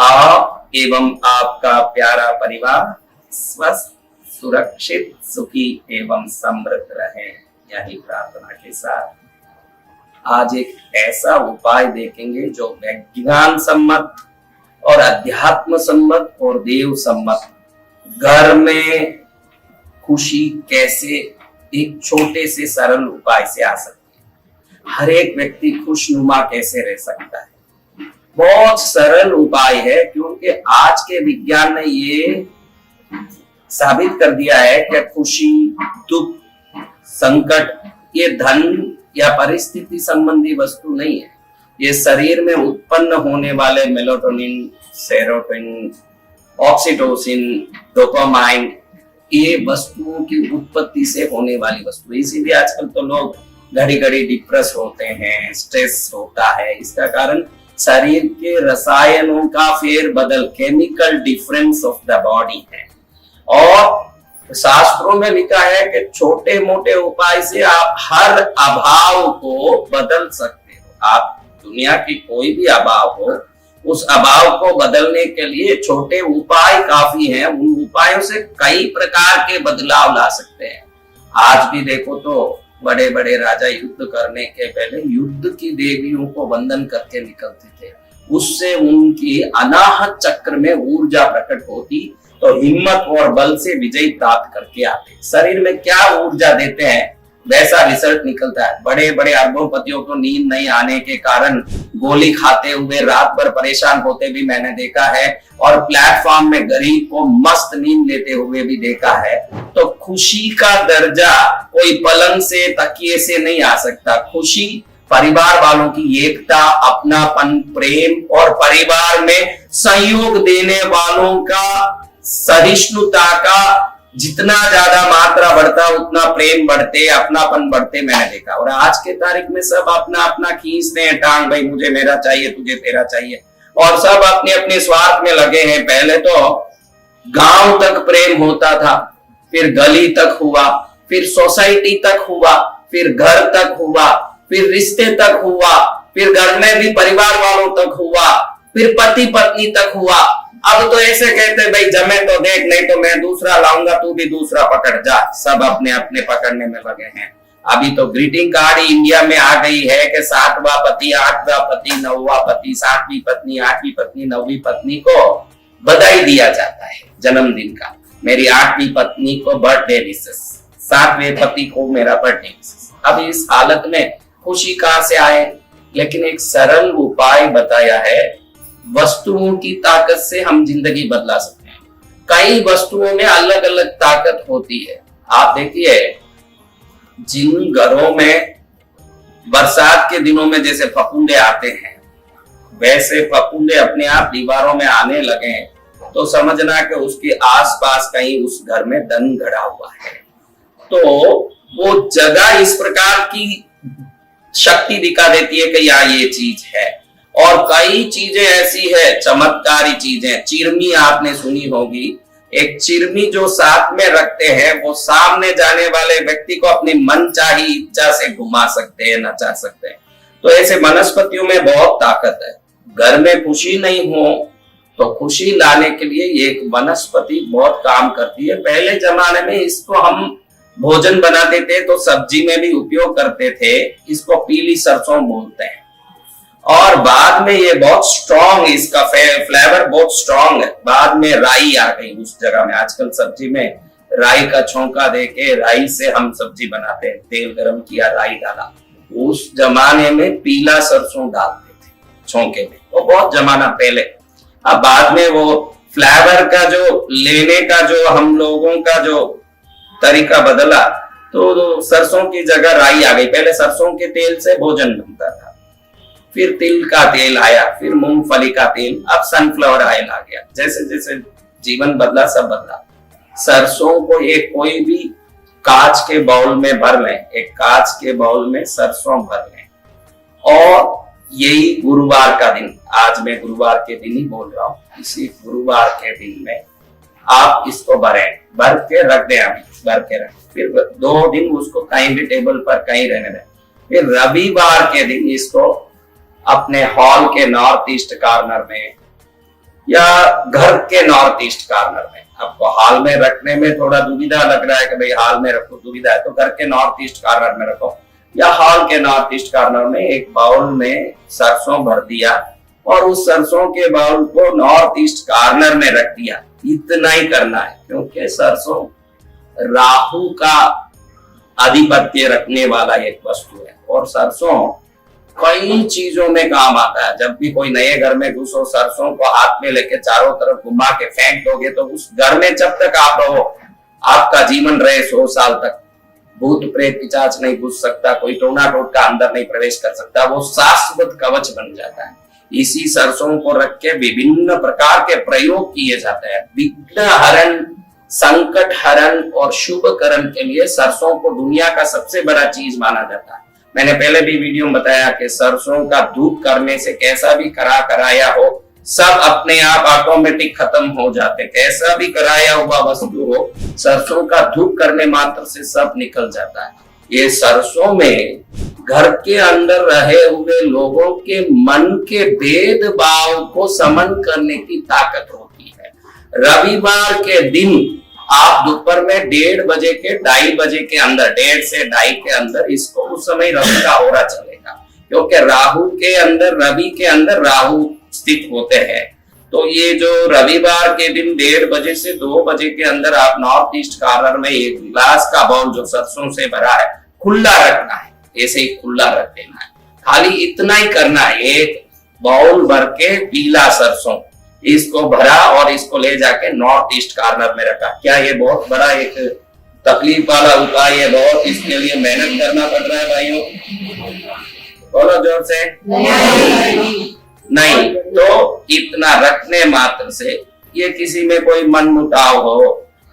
आप एवं आपका प्यारा परिवार स्वस्थ, सुरक्षित, सुखी एवं समृद्ध रहे, यही प्रार्थना के साथ आज एक ऐसा उपाय देखेंगे जो विज्ञान सम्मत और अध्यात्म सम्मत और देव सम्मत घर में खुशी कैसे एक छोटे से सरल उपाय से आ सकती है। हर एक व्यक्ति खुशनुमा कैसे रह सकता है, बहुत सरल उपाय है, क्योंकि आज के विज्ञान ने ये साबित कर दिया है कि खुशी, दुख, संकट ये धन या परिस्थिति संबंधी वस्तु नहीं है। ये शरीर में उत्पन्न होने वाले मेलाटोनिन, सेरोटोनिन, ऑक्सीटोसिन, डोपामाइन ये वस्तुओं की उत्पत्ति से होने वाली वस्तु। इसीलिए आजकल तो लोग घड़ी घड़ी डिप्रेस होते हैं, स्ट्रेस होता है। इसका कारण शरीर के रसायनों का फेरबदल, chemical difference of the body है। और शास्त्रों में लिखा है कि छोटे मोटे उपाय से आप हर अभाव को बदल सकते हो। आप दुनिया की कोई भी अभाव हो, उस अभाव को बदलने के लिए छोटे उपाय काफी हैं। उन उपायों से कई प्रकार के बदलाव ला सकते हैं। आज भी देखो तो बड़े बड़े राजा युद्ध करने के पहले युद्ध की देवियों को वंदन करके निकलते थे। उससे उनकी अनाहत चक्र में ऊर्जा प्रकट होती, तो हिम्मत और बल से विजय प्राप्त करके आते। शरीर में क्या ऊर्जा देते हैं वैसा रिजल्ट निकलता है। बड़े बड़े अरबोपतियों को नींद नहीं आने के कारण गोली खाते हुए रात भर परेशान होते भी मैंने देखा है, और प्लेटफॉर्म में गरीब को मस्त नींद लेते हुए भी देखा है। तो खुशी का दर्जा कोई पलंग से, तकिए से नहीं आ सकता। खुशी परिवार वालों की एकता, अपनापन, प्रेम और परिवार में सहयोग देने वालों का सहिष्णुता का जितना ज्यादा मात्रा बढ़ता उतना प्रेम बढ़ते, अपनापन बढ़ते मैंने देखा। और आज के तारीख में सब अपना अपना खींचते हैं टांग, भाई मुझे मेरा चाहिए, तुझे तेरा चाहिए, और सब अपने अपने स्वार्थ में लगे हैं। पहले तो गांव तक प्रेम होता था, फिर गली तक हुआ, फिर सोसाइटी तक हुआ, फिर घर तक हुआ, फिर रिश्ते तक हुआ, फिर घर में भी परिवार वालों तक हुआ, फिर पति पत्नी तक हुआ। अब तो ऐसे कहते भाई जमे तो देख, नहीं तो मैं दूसरा लाऊंगा, तू भी दूसरा पकड़ जा। सब अपने अपने पकड़ने में लगे हैं। अभी तो ग्रीटिंग कार्ड ही इंडिया में आ गई है कि 7वां पति, 8वां पति, 9वां पति, 7वीं पत्नी, 8वीं पत्नी, 9वीं पत्नी को बधाई दिया जाता है जन्मदिन का। मेरी 8वीं पत्नी को बर्थडे विशेष, 7वें पति को मेरा बर्थडे विशेष। अब इस हालत में खुशी कहां से आए? लेकिन एक सरल उपाय बताया है। वस्तुओं की ताकत से हम जिंदगी बदला सकते हैं। कई वस्तुओं में अलग अलग ताकत होती है। आप देखिए, जिन घरों में बरसात के दिनों में जैसे फफूंदे आते हैं, वैसे फफूंदे अपने आप दीवारों में आने लगे, तो समझना कि उसके आसपास कहीं उस घर में धन गड़ा हुआ है। तो वो जगह इस प्रकार की शक्ति दिखा देती है कि यहाँ ये चीज है। और कई चीजें ऐसी है, चमत्कारी चीजें। चिरमी आपने सुनी होगी। एक चिरमी जो साथ में रखते हैं, वो सामने जाने वाले व्यक्ति को अपनी मनचाही इच्छा से घुमा सकते हैं, नचा सकते हैं। तो ऐसे वनस्पतियों में बहुत ताकत है। घर में खुशी नहीं हो तो खुशी लाने के लिए ये एक वनस्पति बहुत काम करती है। पहले जमाने में इसको हम भोजन बनाते थे तो सब्जी में भी उपयोग करते थे। इसको पीली सरसों बोलते हैं। और बाद में ये बहुत स्ट्रॉन्ग, इसका फ्लेवर बहुत स्ट्रॉन्ग है। बाद में राई आ गई उस जगह में। आजकल सब्जी में राई का छौंका देके राई से हम सब्जी बनाते हैं। तेल गरम किया, राई डाला। उस जमाने में पीला सरसों डालते थे छौंके में, वो बहुत जमाना पहले। अब बाद में वो फ्लेवर का जो लेने का जो हम लोगों का जो तरीका बदला, तो सरसों की जगह राई आ गई। पहले सरसों के तेल से भोजन बनता था, फिर तिल का तेल आया, फिर मूंगफली का तेल, अब सनफ्लावर ऑयल आ गया। जैसे जैसे जीवन बदला सब बदला। सरसों को एक कोई भी कांच के बाउल में भर लें, एक कांच के बाउल में सरसों भर लें। और यही गुरुवार का दिन, आज मैं गुरुवार के दिन ही बोल रहा हूँ, इसी गुरुवार के दिन में आप इसको भर के रख दें। अभी भर के रख, फिर 2 दिन उसको कहीं भी टेबल पर कहीं रहने दें। फिर रविवार के दिन इसको अपने हॉल के नॉर्थ ईस्ट कॉर्नर में या घर के नॉर्थ ईस्ट कॉर्नर में। आपको हॉल में रखने में थोड़ा दुविधा लग रहा है कि भाई हॉल में रखो, दुविधा है तो घर के नॉर्थ ईस्ट कॉर्नर में रखो, या हॉल के नॉर्थ ईस्ट कॉर्नर में एक बाउल में सरसों भर दिया और उस सरसों के बाउल को नॉर्थ ईस्ट कॉर्नर में रख दिया। इतना ही करना है, क्योंकि सरसों राहु का आधिपत्य रखने वाला एक वस्तु है और सरसों कई चीजों में काम आता है। जब भी कोई नए घर में घुसो, सरसों को हाथ में लेके चारों तरफ घुमा के फेंक दोगे तो उस घर में जब तक आप रहो, आपका जीवन रहे 100 साल तक, भूत प्रेत पिशाच नहीं घुस सकता, कोई टोना टोटका अंदर नहीं प्रवेश कर सकता, वो शाश्वत कवच बन जाता है। इसी सरसों को रख के विभिन्न प्रकार के प्रयोग किए जाते हैं। विघ्न हरण, संकट हरण और शुभकरण के लिए सरसों को दुनिया का सबसे बड़ा चीज माना जाता है। मैंने पहले भी वीडियो में बताया कि सरसों का धूप करने से कैसा भी कराया हो सब अपने आप ऑटोमेटिक खत्म हो जाते। कैसा भी कराया हुआ वस्तु हो, सरसों का धूप करने मात्र से सब निकल जाता है। ये सरसों में घर के अंदर रहे हुए लोगों के मन के भेदभाव को समन करने की ताकत होती है। रविवार के दिन आप दोपहर में 1:30 बजे के 2:30 बजे के अंदर, 1:30 से 2:30 के अंदर इसको, उस समय रवि का होरा चलेगा, क्योंकि राहु के अंदर, रवि के अंदर राहु स्थित होते हैं। तो ये जो रविवार के दिन 1:30 बजे से 2 बजे के अंदर आप नॉर्थ ईस्ट कॉर्नर में एक गिलास का बाउल जो सरसों से भरा है खुला रखना है, ऐसे ही खुला रख देना है। खाली इतना ही करना है, एक बाउल भर के पीला सरसों इसको भरा और इसको ले जाके नॉर्थ ईस्ट कॉर्नर में रखा। क्या ये बहुत बड़ा एक तकलीफ वाला उपाय है? बहुत इसके लिए मेहनत करना पड़ रहा है भाइयों, बोलो जोर से। नहीं तो इतना रखने मात्र से, ये किसी में कोई मनमुटाव हो,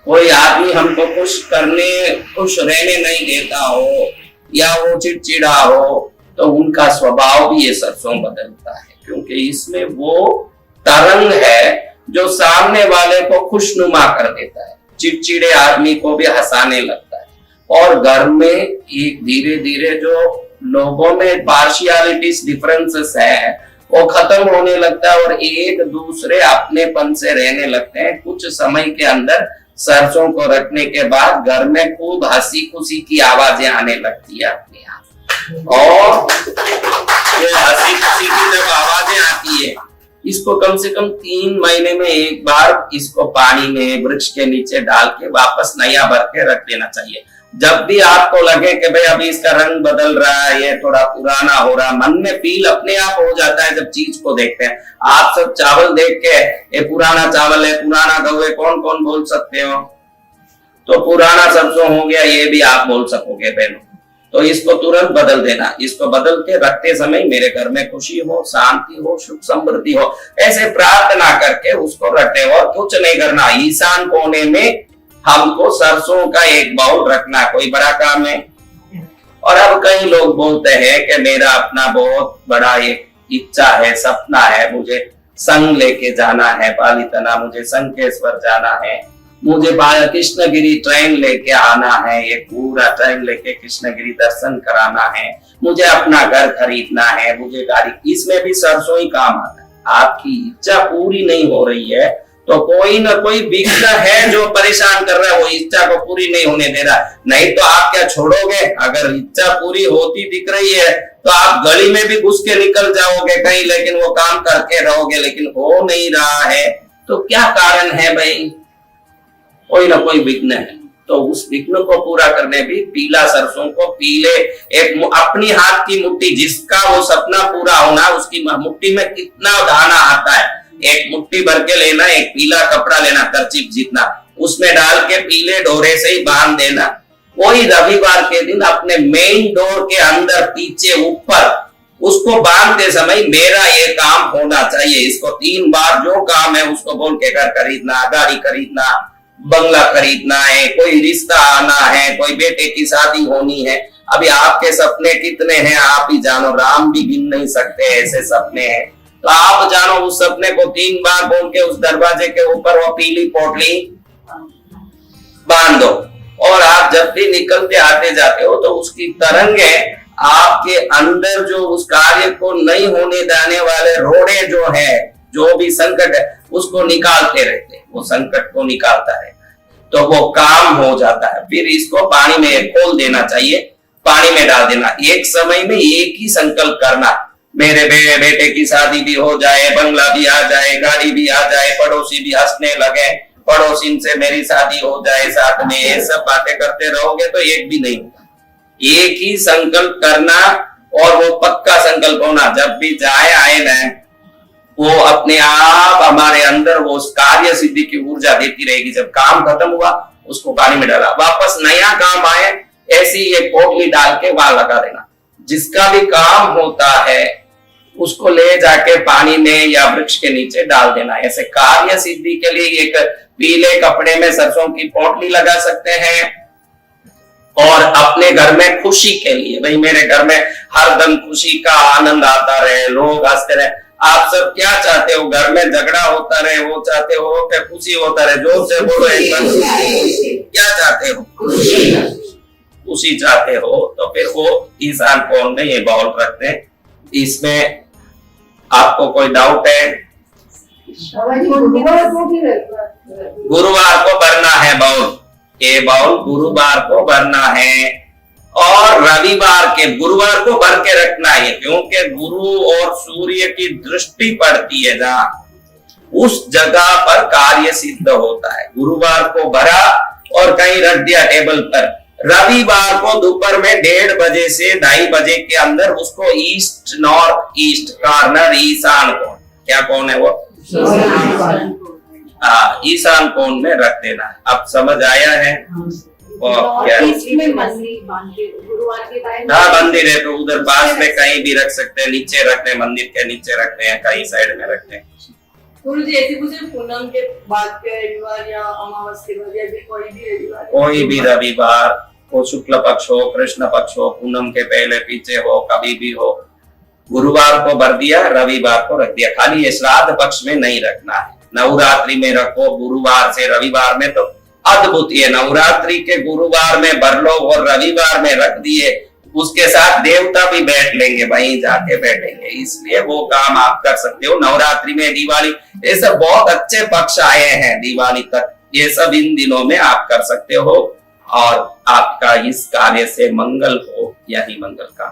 कोई आदमी हमको खुश रहने नहीं देता हो, या वो चिड़चिड़ा हो, तो उनका स्वभाव भी ये सरसों बदलता है, क्योंकि इसमें वो तरंग है जो सामने वाले को खुशनुमा कर देता है, चिड़चिड़े आदमी को भी हंसाने लगता है। और घर में एक धीरे धीरे जो लोगों में पार्शियलिटीज, डिफरेंसेस है, वो खत्म होने लगता है और एक दूसरे अपनेपन से रहने लगते हैं। कुछ समय के अंदर सरसों को रखने के बाद घर में खूब हंसी खुशी की आवाजें आने लगती है अपने आप। और ये हंसी खुशी की जब आवाजें आती है, इसको कम से कम 3 महीने में एक बार इसको पानी में वृक्ष के नीचे डाल के वापस नया भर के रख देना चाहिए। जब भी आपको लगे कि भाई अभी इसका रंग बदल रहा है, ये थोड़ा पुराना हो रहा है, मन में फील अपने आप हो जाता है जब चीज को देखते हैं। आप सब चावल देख के ये पुराना चावल है, पुराना गऊ है, कौन कौन बोल सकते हो? तो पुराना सरसों हो गया, ये भी आप बोल सकोगे बहनों। तो इसको तुरंत बदल देना। इसको बदल के रखते समय मेरे घर में खुशी हो, शांति हो, सुख समृद्धि हो, ऐसे प्रार्थना करके उसको रखते। और कुछ नहीं करना, ईशान कोने में हमको सरसों का एक बाउल रखना, कोई बड़ा काम है। और अब कई लोग बोलते हैं कि मेरा अपना बहुत बड़ा एक इच्छा है, सपना है, मुझे संघ लेके जाना है, पालितना, मुझे संकेश्वर जाना है, मुझे कृष्णगिरी ट्रेन लेके आना है, एक पूरा ट्रेन लेके कृष्णगिरी दर्शन कराना है, मुझे अपना घर खरीदना है, मुझे गाड़ी। इसमें भी सरसों ही काम आता है। आपकी इच्छा पूरी नहीं हो रही है तो कोई ना कोई विघ्न है जो परेशान कर रहा है, वो इच्छा को पूरी नहीं होने दे रहा। नहीं तो आप क्या छोड़ोगे? अगर इच्छा पूरी होती दिख रही है तो आप गली में भी घुस के निकल जाओगे कहीं, लेकिन वो काम करके रहोगे, लेकिन हो नहीं रहा है तो क्या कारण है भाई? कोई ना कोई विघ्न है। तो उस विघ्न को पूरा करने भी पीला सरसों को, पीले एक अपनी हाथ की मुट्ठी, जिसका वो सपना पूरा होना, उसकी मुट्ठी में कितना दाना आता है, एक मुट्ठी भर के लेना, एक पीला कपड़ा लेना, कर्चिप जितना, उसमें डाल के पीले डोरे से ही बांध देना। वही रविवार के दिन अपने मेन डोर के अंदर पीछे ऊपर उसको बांधते समय मेरा ये काम होना चाहिए। इसको 3 बार जो काम है उसको बोल के घर खरीदना, गाड़ी खरीदना, बंगला खरीदना है, कोई रिश्ता आना है, कोई बेटे की शादी होनी है। अभी आपके सपने कितने हैं आप ही जानो, राम भी गिन नहीं सकते, ऐसे सपने हैं। तो आप जानो उस सपने को 3 बार बोल के उस दरवाजे के ऊपर वो पीली पोटली बांध दो। और आप जब भी निकलते आते जाते हो तो उसकी तरंगे आपके अंदर जो उस कार्य को नहीं होने देने वाले रोड़े जो है, जो भी संकट है उसको निकालते रहते हैं, वो संकट को निकालता है तो वो काम हो जाता है। फिर इसको पानी में खोल देना चाहिए, पानी में डाल देना। एक समय में एक ही संकल्प करना, मेरे बेटे की शादी भी हो जाए, बंगला भी आ जाए, गाड़ी भी आ जाए, पड़ोसी भी हंसने लगे, पड़ोसी से मेरी शादी हो जाए साथ में, ये सब बातें करते रहोगे तो एक भी नहीं होगा। एक ही संकल्प करना और वो पक्का संकल्प होना, जब भी जाए आए ना वो अपने आप हमारे अंदर वो कार्य सिद्धि की ऊर्जा देती रहेगी। जब काम खत्म हुआ उसको पानी में डाला, वापस नया काम आए ऐसी एक पोटली डाल के वहां लगा देना। जिसका भी काम होता है उसको ले जाके पानी में या वृक्ष के नीचे डाल देना। ऐसे कार्य सिद्धि के लिए एक पीले कपड़े में सरसों की पोटली लगा सकते हैं। और अपने घर में खुशी के लिए, भाई मेरे घर में हरदम खुशी का आनंद आता रहे, लोग हंसते रहे। आप सब क्या चाहते हो? घर में झगड़ा होता रहे वो चाहते हो कि खुशी होता रहे? जोर से बोलो एक बार, क्या चाहते हो? खुशी चाहते हो तो फिर वो ईशान कोण में ये बाउल रखते हैं। इसमें आपको कोई डाउट है? गुरुवार को भरना है बाउल, ये बाउल गुरुवार को भरना है और रविवार के, गुरुवार को भर के रखना है क्योंकि गुरु और सूर्य की दृष्टि पड़ती है जहां, उस जगह पर कार्य सिद्ध होता है। गुरुवार को भरा और कहीं रख दिया टेबल पर। रविवार को दोपहर में 1:30 बजे से 2:30 बजे के अंदर उसको ईस्ट नॉर्थ ईस्ट कॉर्नर, ईशान कोण, क्या कोण है वो? ईशान कोण में रख देना है। अब समझ आया है? क्या मंदिर है तो उधर पास में कहीं भी रख सकते हैं, नीचे रखते हैं, मंदिर के नीचे रखते हैं, कहीं साइड में रखते हैं। गुरुजी ऐसे कुछ पूनम के बाद के रविवार या अमावस के बाद या कोई भी रविवार, वो शुक्ल पक्ष हो, कृष्ण पक्ष हो, पूनम के पहले पीछे हो, कभी भी हो, गुरुवार को भर दिया, रविवार को रख दिया। खाली ये श्राद्ध पक्ष में नहीं रखना है। नवरात्रि में रखो, गुरुवार से रविवार में तो अद्भुत। ये नवरात्रि के गुरुवार में भर लो और रविवार में रख दिए, उसके साथ देवता भी बैठ लेंगे, वहीं जाके बैठेंगे। इसलिए वो काम आप कर सकते हो। नवरात्रि में, दिवाली, ये सब बहुत अच्छे पक्ष आए हैं दिवाली तक, ये सब इन दिनों में आप कर सकते हो और आपका इस कार्य से मंगल हो, यही मंगल का